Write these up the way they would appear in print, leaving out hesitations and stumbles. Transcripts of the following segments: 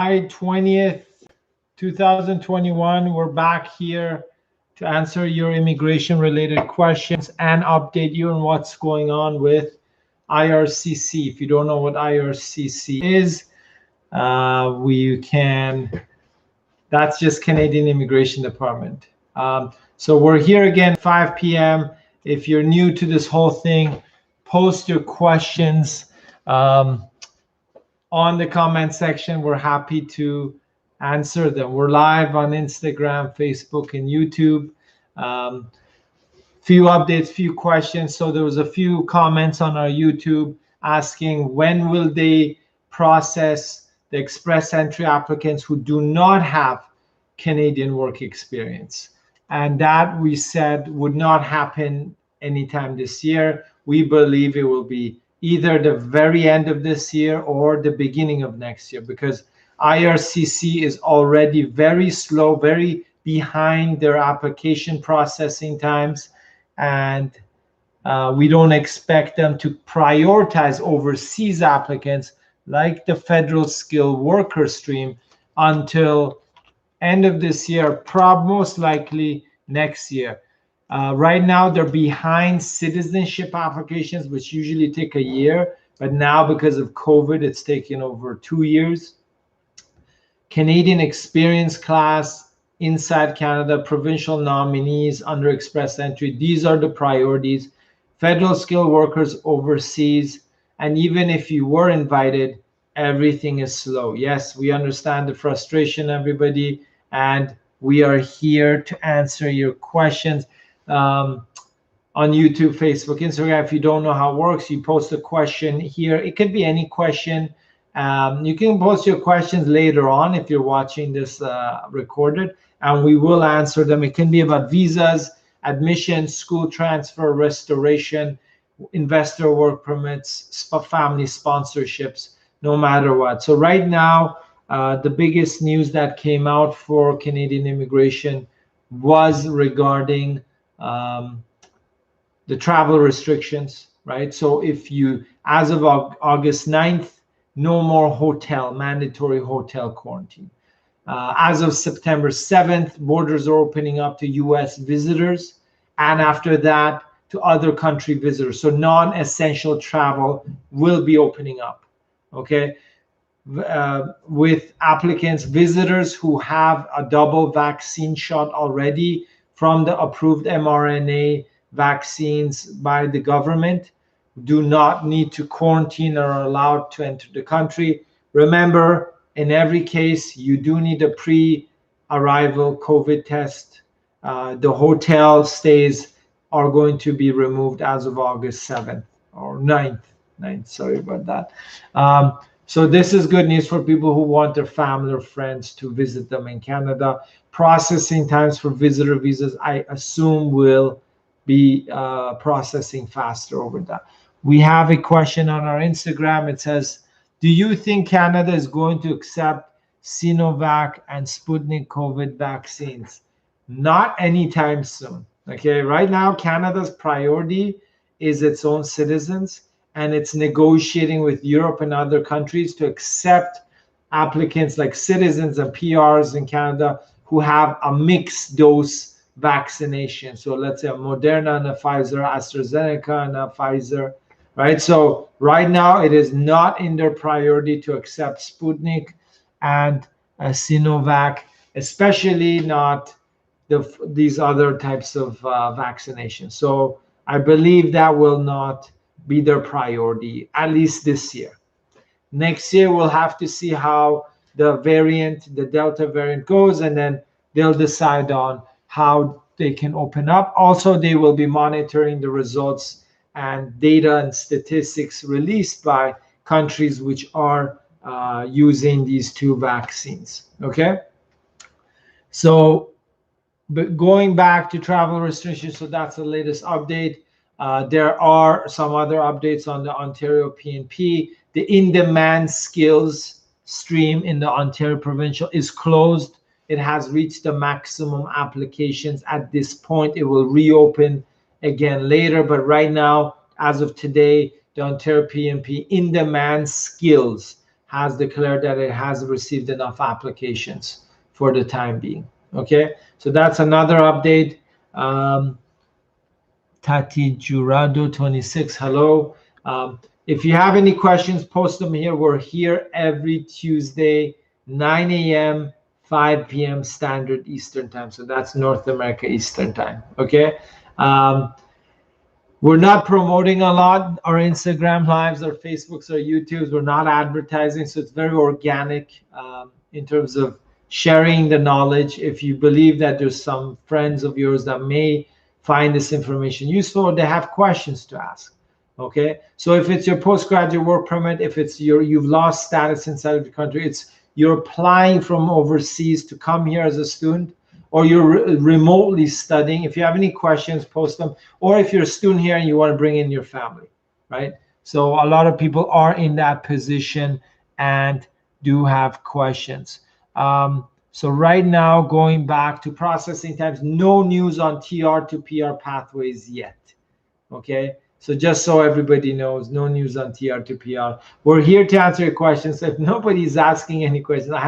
July 20th, 2021. We're back here to answer your immigration related questions and update you on what's going on with IRCC. If you don't know what IRCC is, that's just Canadian Immigration Department. So we're here again, 5 p.m. If you're new to this whole thing, post your questions on the comment section. We're happy to answer them. We're live on Instagram, Facebook, and YouTube. Few updates, few questions. So there was a few comments on our YouTube asking when will they process the express entry applicants who do not have Canadian work experience. And that we said would not happen anytime this year. We believe it will be either the very end of this year or the beginning of next year, because IRCC is already very slow, very behind their application processing times. And we don't expect them to prioritize overseas applicants like the federal skilled worker stream until end of this year, most likely next year. Right now, they're behind citizenship applications, which usually take a year, but now because of COVID, it's taken over 2 years. Canadian experience class, inside Canada, provincial nominees under express entry, these are the priorities. Federal skilled workers overseas, and even if you were invited, everything is slow. Yes, we understand the frustration, everybody, and we are here to answer your questions. On YouTube, Facebook, Instagram. If you don't know how it works, you post a question here. It could be any question. You can post your questions later on if you're watching this recorded, and we will answer them. It can be about visas, admission, school transfer, restoration, investor work permits, family sponsorships, no matter what. So right now, the biggest news that came out for Canadian immigration was regarding the travel restrictions, right? So if you, as of August 9th, no more mandatory hotel quarantine. As of September 7th, borders are opening up to US visitors, and after that to other country visitors. So non-essential travel will be opening up, okay? With applicants, visitors who have a double vaccine shot already from the approved mRNA vaccines by the government do not need to quarantine or are allowed to enter the country. Remember, in every case, you do need a pre-arrival COVID test. The hotel stays are going to be removed as of August 7th or 9th. Sorry about that. So this is good news for people who want their family or friends to visit them in Canada. Processing times for visitor visas, I assume, will be processing faster over that. We have a question on our Instagram. It says, do you think Canada is going to accept Sinovac and Sputnik COVID vaccines? Not anytime soon. Okay, right now, Canada's priority is its own citizens, and it's negotiating with Europe and other countries to accept applicants like citizens and PRs in Canada who have a mixed dose vaccination. So let's say a Moderna and a Pfizer, AstraZeneca and a Pfizer, right? So right now it is not in their priority to accept Sputnik and Sinovac, especially not these other types of vaccinations. So I believe that will not be their priority, at least this year. Next year, we'll have to see how the Delta variant goes, and then they'll decide on how they can open up. Also, they will be monitoring the results and data and statistics released by countries which are using these two vaccines, okay? So, but going back to travel restrictions, so that's the latest update. There are some other updates on the Ontario PNP. The in-demand skills stream in the Ontario Provincial is closed. It has reached the maximum applications at this point. It will reopen again later, but right now, as of today, the Ontario PNP in-demand skills has declared that it has received enough applications for the time being. Okay, so that's another update. Tati Jurado 26, hello. If you have any questions, post them here. We're here every Tuesday, 9 a.m., 5 p.m. Standard Eastern Time. So that's North America Eastern Time. Okay. We're not promoting a lot our Instagram lives, our Facebooks, our YouTubes. We're not advertising. So it's very organic in terms of sharing the knowledge. If you believe that there's some friends of yours that may find this information useful or they have questions to ask. Okay, so if it's your postgraduate work permit, if it's you've lost status inside of the country, it's you're applying from overseas to come here as a student, or you're remotely studying. If you have any questions, post them. Or if you're a student here and you want to bring in your family, right? So a lot of people are in that position and do have questions. So right now, going back to processing times, no news on TR to PR pathways yet. Okay, so just so everybody knows, no news on TR to PR. We're here to answer your questions. If nobody's asking any questions, I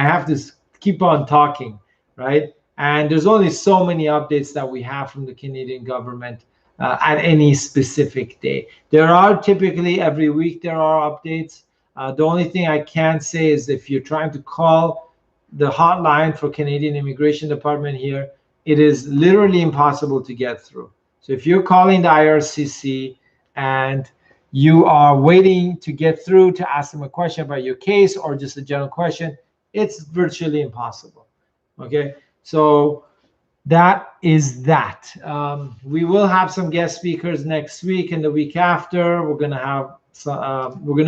have to keep on talking, right? And there's only so many updates that we have from the Canadian government at any specific day. There are typically every week there are updates. The only thing I can say is if you're trying to call the hotline for Canadian Immigration Department here, it is literally impossible to get through. So if you're calling the IRCC and you are waiting to get through to ask them a question about your case or just a general question, it's virtually impossible. Okay, so that is that. We will have some guest speakers next week and the week after. We're gonna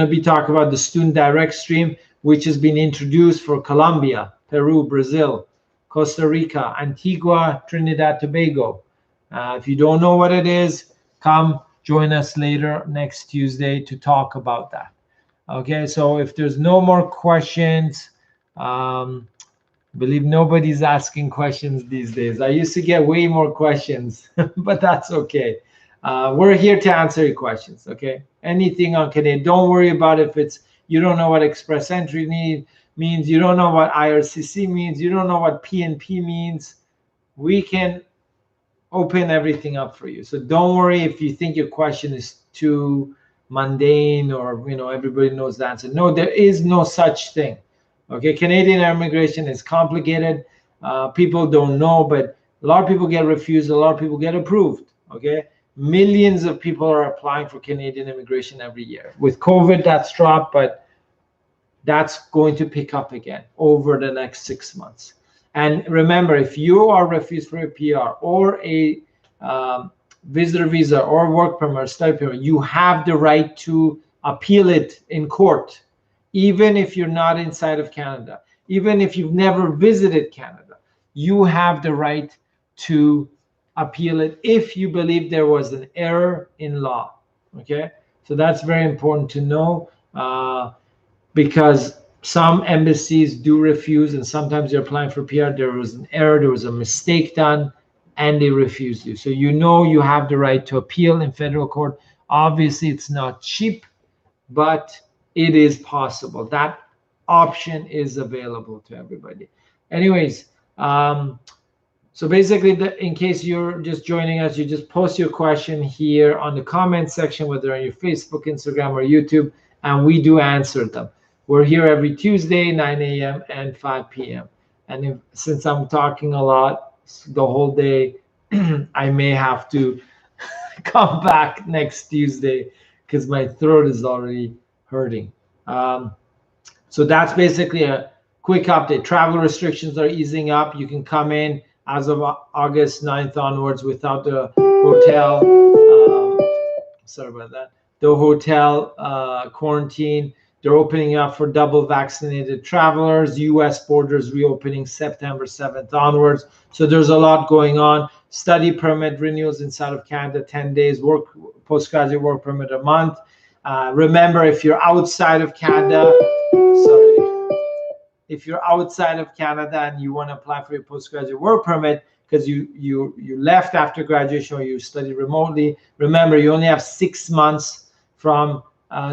be talking about the Student Direct Stream, which has been introduced for Colombia, Peru, Brazil, Costa Rica, Antigua, Trinidad, Tobago. If you don't know what it is, come join us later next Tuesday to talk about that. Okay, so if there's no more questions, I believe nobody's asking questions these days. I used to get way more questions, but that's okay. We're here to answer your questions, okay? Anything on Canadian, don't worry about if it's, you don't know what express entry means, you don't know what IRCC means, you don't know what PNP means. We can open everything up for you. So don't worry if you think your question is too mundane or, you know, everybody knows the answer. No, there is no such thing. Okay, Canadian immigration is complicated. People don't know, but a lot of people get refused, a lot of people get approved. Okay, millions of people are applying for Canadian immigration every year. With COVID, that's dropped, but that's going to pick up again over the next 6 months. And remember, if you are refused for a PR or a visitor visa or work permit or study permit, you have the right to appeal it in court, even if you're not inside of Canada, even if you've never visited Canada. You have the right to appeal it if you believe there was an error in law. Okay, so that's very important to know because some embassies do refuse, and sometimes you're applying for PR, there was an error, there was a mistake done, and they refused you. So you know you have the right to appeal in federal court. Obviously, it's not cheap, but it is possible. That option is available to everybody. Anyways, so basically, in case you're just joining us, you just post your question here on the comment section, whether on your Facebook, Instagram, or YouTube, and we do answer them. We're here every Tuesday, 9 a.m. and 5 p.m. And since I'm talking a lot the whole day, I may have to come back next Tuesday because my throat is already hurting. So that's basically a quick update. Travel restrictions are easing up. You can come in as of August 9th onwards without the hotel. Sorry about that. The hotel quarantine. They're opening up for double vaccinated travelers. U.S. borders reopening September 7th onwards. So there's a lot going on. Study permit renewals inside of Canada, 10 days. Postgraduate work permit a month. Remember, if you're outside of Canada, if you're outside of Canada and you want to apply for your postgraduate work permit because you left after graduation or you study remotely, remember you only have 6 months from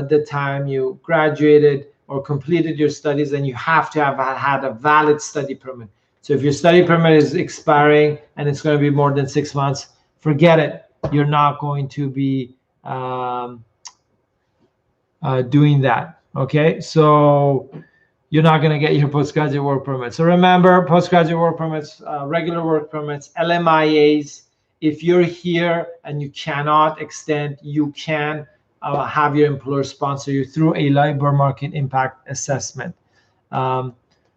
the time you graduated or completed your studies, then you have to have had a valid study permit. So if your study permit is expiring and it's going to be more than 6 months, forget it. You're not going to be doing that. Okay, so you're not going to get your postgraduate work permit. So remember, postgraduate work permits, regular work permits, LMIAs. If you're here and you cannot extend, you can have your employer sponsor you through a labor market impact assessment.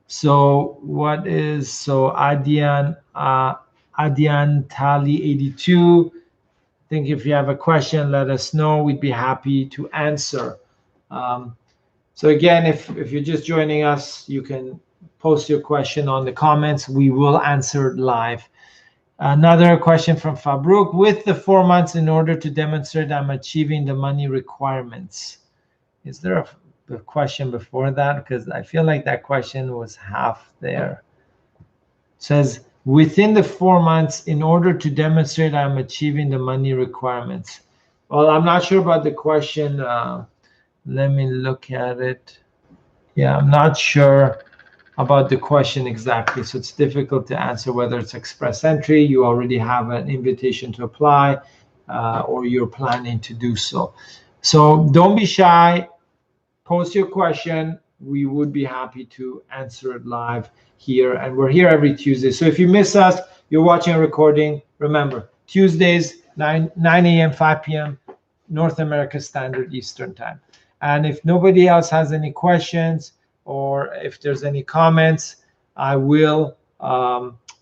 So Adian Tali 82. I think if you have a question, let us know. We'd be happy to answer. So again, if you're just joining us, you can post your question on the comments. We will answer it live. Another question from Fabruk. With the 4 months in order to demonstrate I'm achieving the money requirements. Is there a question before that? Because I feel like that question was half there. It says, within the 4 months in order to demonstrate I'm achieving the money requirements. Well, I'm not sure about the question. Let me look at it. Yeah, I'm not sure about the question exactly. So it's difficult to answer whether it's express entry, you already have an invitation to apply, or you're planning to do so. So don't be shy. Post your question. We would be happy to answer it live here. And we're here every Tuesday. So if you miss us, you're watching a recording, remember, Tuesdays, 9 a.m., 5 p.m., North America Standard Eastern Time. And if nobody else has any questions or if there's any comments, I will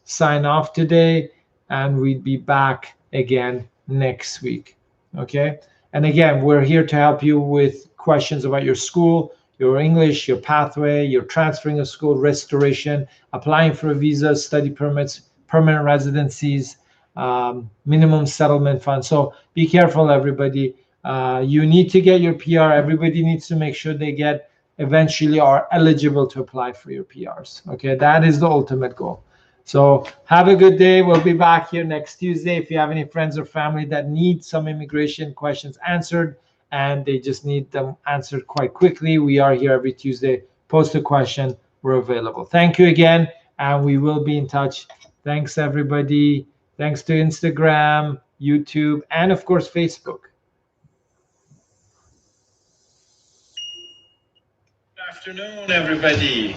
sign off today, and we'd be back again next week. Okay? And again, we're here to help you with questions about your school, your English, your pathway, your transferring of school, restoration, applying for a visa, study permits, permanent residencies, minimum settlement fund. So be careful, everybody. You need to get your PR. Everybody needs to make sure they eventually are eligible to apply for your PRs. Okay, that is the ultimate goal. So have a good day. We'll be back here next Tuesday. If you have any friends or family that need some immigration questions answered and they just need them answered quite quickly, we are here every Tuesday. Post a question. We're available. Thank you again, and we will be in touch. Thanks, everybody. Thanks to Instagram, YouTube, and of course, Facebook. Good afternoon, everybody.